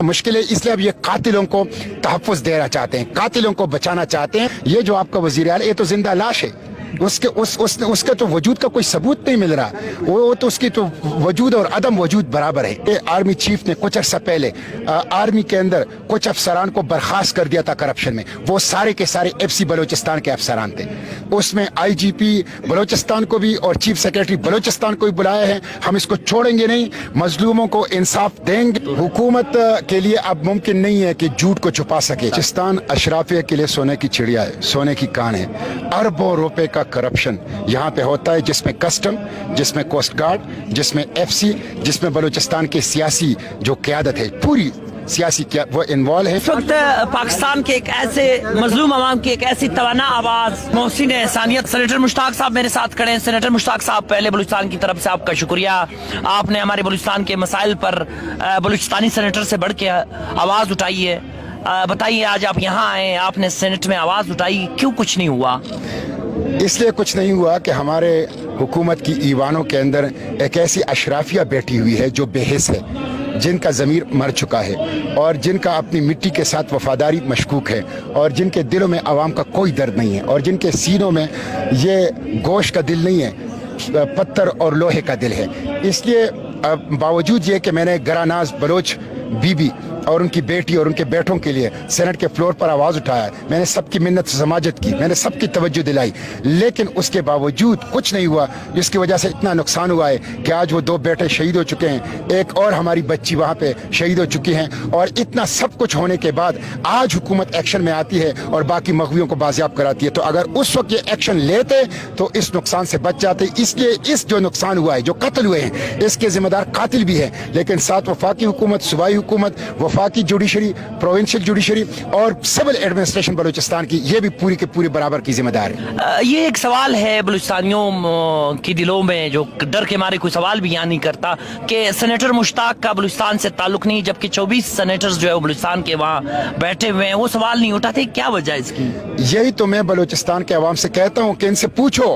मुश्किल है, इसलिए अब ये कातिलों को तहफ़्फ़ुज़ देना चाहते हैं, कातिलों को बचाना चाहते हैं। ये जो आपका वज़ीर आला, ये तो जिंदा लाश है, उसके तो वजूद का कोई सबूत नहीं मिल रहा। वो तो उसकी तो वजूद और अदम वजूद बराबर है। ये आर्मी चीफ ने कुछ अर्सा पहले आर्मी के अंदर कुछ अफसरान को बर्खास्त कर दिया था करप्शन में। वो सारे के सारे FC बलोचिस्तान के अफसरान थे। उसमें IGP बलोचिस्तान को भी और चीफ सेक्रेटरी बलोचिस्तान को भी बुलाया है। हम इसको छोड़ेंगे नहीं, मजलूमों को इंसाफ देंगे। हुकूमत के लिए अब मुमकिन नहीं है कि झूठ को छुपा सके। बलोचिस्तान अशराफिया के लिए सोने की चिड़िया है, सोने की कान है। अरबों रुपए का करप्शन यहाँ पे होता है, जिसमें कस्टम, जिसमें कोस्ट गार्ड, जिसमें FC, जिसमें बलूचिस्तान की सियासी जो क़यादत है, पूरी सियासी क्या वो इन्वॉल्व है। इस वक्त पाकिस्तान के एक ऐसे मजलूम अवाम की एक ऐसी तवाना आवाज मोहसिन एहसानियत सेनेटर मुश्ताक साहब मेरे साथ खड़े हैं। सेनेटर मुश्ताक साहब, पहले बलूचिस्तान की तरफ से आपका शुक्रिया। आपने हमारे बलूचिस्तान के मसाइल पर बलूचिस्तानी सेनेटर से बढ़ के आवाज उठाई है। बताइए, आज आप यहाँ आए, आपने सेनेट में आवाज उठाई, क्यों कुछ नहीं हुआ? इसलिए कुछ नहीं हुआ कि हमारे हुकूमत की ईवानों के अंदर एक ऐसी अशराफिया बैठी हुई है जो बेहिस है, जिनका ज़मीर मर चुका है और जिनका अपनी मिट्टी के साथ वफादारी मशकूक है और जिनके दिलों में आवाम का कोई दर्द नहीं है और जिनके सीनों में ये गोश्त का दिल नहीं है, पत्थर और लोहे का दिल है। इसलिए बावजूद ये कि मैंने गरानाज बलोच बीबी और उनकी बेटी और उनके बेटों के लिए सेनेट के फ्लोर पर आवाज़ उठाया, मैंने सबकी मिन्नत समाजत की, मैंने सबकी तवज्जो दिलाई, लेकिन उसके बावजूद कुछ नहीं हुआ, जिसकी वजह से इतना नुकसान हुआ है कि आज वो 2 बेटे शहीद हो चुके हैं, एक और हमारी बच्ची वहाँ पे शहीद हो चुकी हैं। और इतना सब कुछ होने के बाद आज हुकूमत एक्शन में आती है और बाकी मग़वियों को बाजियाब कराती है। तो अगर उस वक्त ये एक्शन लेते तो इस नुकसान से बच जाते। इसलिए इस जो नुकसान हुआ है, जो कत्ल हुए हैं, इसके जिम्मेदार कातिल भी है, लेकिन साथ वफाकी हुकूमत, सूबाई हुकूमत, वफाकी जुडिशरी, प्रोविंशियल जुडिशरी और सिविल एडमिनिस्ट्रेशन बलूचिस्तान की, ये भी पूरी के पूरी बराबर की जिम्मेदार है। ये एक सवाल है बलूचिस्तानियों की दिलों में, जो डर के मारे कोई सवाल भी यहाँ नहीं करता कि सेनेटर मुश्ताक का बलूचिस्तान से ताल्लुक नहीं, जबकि 24 सेनेटर्स जो है वो बलूचिस्तान के वहाँ बैठे हुए हैं, वो सवाल नहीं उठाते। क्या वजह है इसकी? यही तो मैं बलूचिस्तान के अवाम से कहता हूँ कि इनसे पूछो,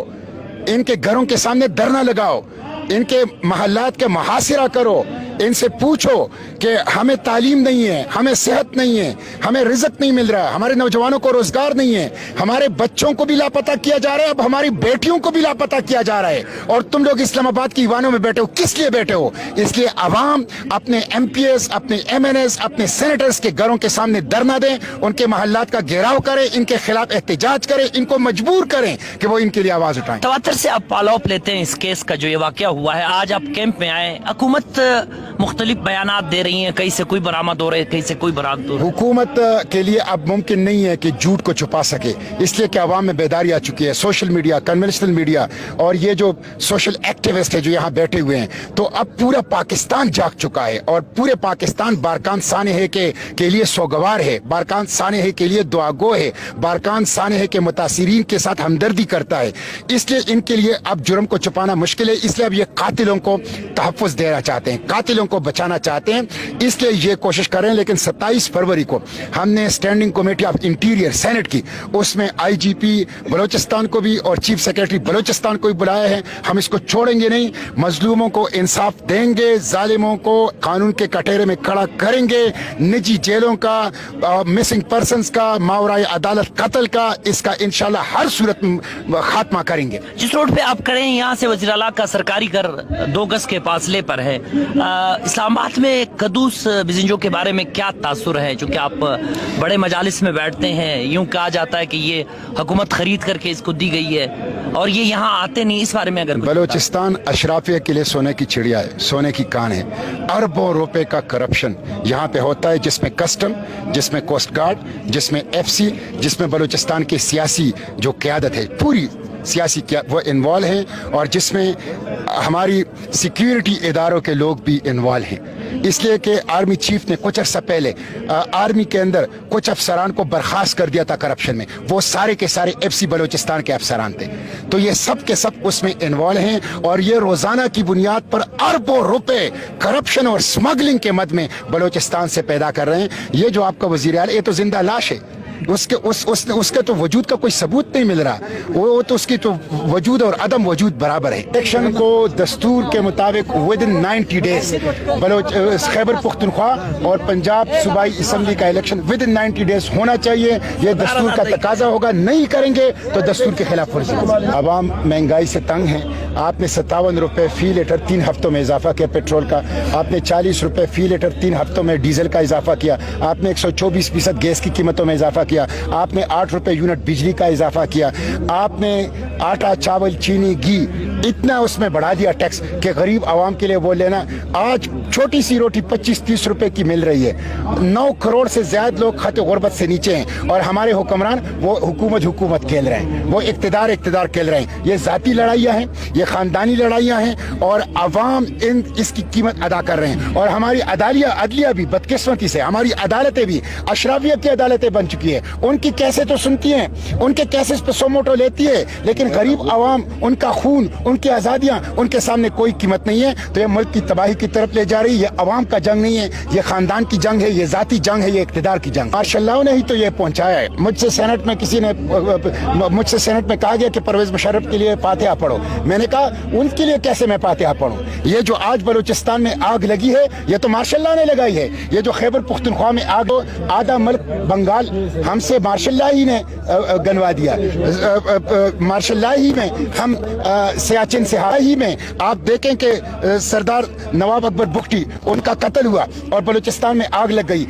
इनके घरों के सामने धरना लगाओ, इनके महल्लात के मुहासिरा करो, इनसे पूछो कि हमें तालीम नहीं है, हमें सेहत नहीं है, हमें रिज़्क नहीं मिल रहा, हमारे नौजवानों को रोजगार नहीं है, हमारे बच्चों को भी लापता किया जा रहा है, अब हमारी बेटियों को भी लापता किया जा रहा है। और तुम लोग इस्लामाबाद की ईवानों में बैठे हो, किस लिए बैठे हो? इसलिए अवाम अपने MPs, अपने MNS, अपने सेनेटर्स के घरों के सामने धरना दें, उनके महल्लात का घेराव करें, इनके खिलाफ एहतजाज करें, इनको मजबूर करें कि वो इनके लिए आवाज उठाएं। तवत्तर से आप फॉलो अप लेते हैं इस केस का, जो ये वाकया हुआ है। आज आप कैंप में आए, हुकूमत मुख्तलिफ बयानात दे रही हैं, कहीं से कोई बरामद हो रहे हैं, कहीं से कोई बरामद हो रहा है। हुकूमत के लिए अब मुमकिन नहीं है कि झूठ को छुपा सके, इसलिए कि अवाम में बेदारी आ चुकी है। सोशल मीडिया, कन्वेंशनल मीडिया और ये जो सोशल एक्टिविस्ट है जो यहाँ बैठे हुए हैं, तो अब पूरा पाकिस्तान जाग चुका है और पूरे पाकिस्तान बारकान सानहे के लिए सोगवार है, बारकान सानहे के लिए दुआगो है, बारकान सानहे के मुतासिरीन के साथ हमदर्दी करता है। इसलिए इनके लिए अब जुर्म को छुपाना मुश्किल है, इसलिए अब ये कातिलों को तहफ़्फ़ुज़ देना चाहते हैं, कातिलों को बचाना चाहते हैं, इसलिए ये कोशिश कर रहे हैं। लेकिन 27 फरवरी को हमने standing committee of interior senate की, उसमें IGP बलोचिस्तान को भी और चीफ सेक्रेटरी बलोचिस्तान को भी बुलाया है। हम इसको छोड़ेंगे नहीं, मजलूमों को इंसाफ देंगे, जालिमों को कानून के कटहरे में खड़ा करेंगे, निजी जेलों का, मिसिंग पर्सनस का, मावराए अदालत कत्ल का, इसका इंशाल्लाह हर सूरत में खात्मा करेंगे। जिस रोड पे आप खड़े हैं, यहाँ से वज़ीर आला का सरकारी घर 2 गज के फासले पर है। इस्लामाबाद में कदूस बिजिंजो के बारे में क्या तासुर है? चूंकि आप बड़े मजालिस में बैठते हैं, यूं कहा जाता है कि ये हुकूमत खरीद करके इसको दी गई है और ये यहाँ आते नहीं, इस बारे में अगर बलूचिस्तान अशराफिया के लिए सोने की चिड़िया है, सोने की कान है। अरबों रुपए का करप्शन यहाँ पे होता है, जिसमें कस्टम, जिसमें कोस्ट गार्ड, जिसमें FC, जिसमें बलूचिस्तान की सियासी जो क़यादत है, पूरी सियासी क्या वो इन्वॉल्व हैं और जिसमें हमारी सिक्योरिटी इदारों के लोग भी इन्वॉल्व हैं। इसलिए कि आर्मी चीफ ने कुछ अर्सा पहले आर्मी के अंदर कुछ अफसरान को बर्खास्त कर दिया था करप्शन में। वो सारे के सारे FC बलूचिस्तान के अफसरान थे, तो ये सब के सब उसमें इन्वॉल्व हैं और ये रोजाना की बुनियाद पर अरबों रुपए करप्शन और स्मगलिंग के मद में बलूचिस्तान से पैदा कर रहे हैं। ये जो आपका वज़ीर आला, ये तो जिंदा लाश है, उसके तो वजूद का कोई सबूत नहीं मिल रहा, वो तो उसकी तो वजूद और अदम वजूद बराबर है। इलेक्शन को दस्तूर के मुताबिक with in 90 days Khyber Pakhtunkhwa और पंजाब सूबाई असम्बली का इलेक्शन विद इन 90 डेज होना चाहिए। ये दस्तूर का तकाजा होगा, नहीं करेंगे तो दस्तूर के खिलाफ वर्जी होगी। आवाम महंगाई से तंग है। आपने 57 रुपये फी लीटर 3 हफ्तों में इजाफा किया पेट्रोल का, आपने 40 रुपये फी लीटर 3 हफ्तों में डीजल का इजाफा किया, आपने 124% गैस की कीमतों में इजाफा किया, आपने 8 रुपये यूनिट बिजली का इजाफा किया, आपने आटा चावल चीनी घी इतना उसमें बढ़ा दिया टैक्स कि गरीब आवाम के लिए वो लेना। आज छोटी सी रोटी 25-30 रुपए की मिल रही है। 9 करोड़ से ज्यादा लोग खत गुर्बत से नीचे हैं और हमारे हुक्मरान वो हुकूमत खेल रहे हैं, वो इक़्तिदार खेल रहे हैं। ये ज़ाती लड़ाइयाँ हैं, ये ख़ानदानी लड़ाइयाँ हैं और अवाम इसकी कीमत अदा कर रहे हैं। और हमारी अदलिया भी बदकिस्मती से, हमारी अदालतें भी अशराफिया की अदालतें बन चुकी है। उनकी कैसे तो सुनती हैं, उनके केसेस पे सोमोटो लेती है, लेकिन गरीब आवाम, उनका खून, उनकी आज़ादियाँ, उनके सामने कोई कीमत नहीं है। तो ये मुल्क की तबाही की तरफ ले जा रही है। ये अवाम का जंग नहीं है, ये खानदान की जंग है, ये ज़ाती जंग है, ये इक़्तिदार की जंग। मार्शल ने ही तो ये पहुंचाया है। मुझसे सेनेट में कहा गया कि परवेज मुशर्रफ के लिए फातिहा पढ़ो। मैंने कहा उनके लिए कैसे मैं फातिहा पढ़ूं? ये जो आज बलूचिस्तान में आग लगी है, ये तो मार्शल ने लगाई है। ये जो खैबर पख्तूनख्वा में आग, आधा मुल्क बंगाल हमसे मार्शल ही ने गनवा दिया। मार्शल ही में हम सियाचिन से ही में आप देखें कि सरदार नवाब अकबर बुख्ती, उनका कत्ल हुआ और बलूचिस्तान में आग लग गई।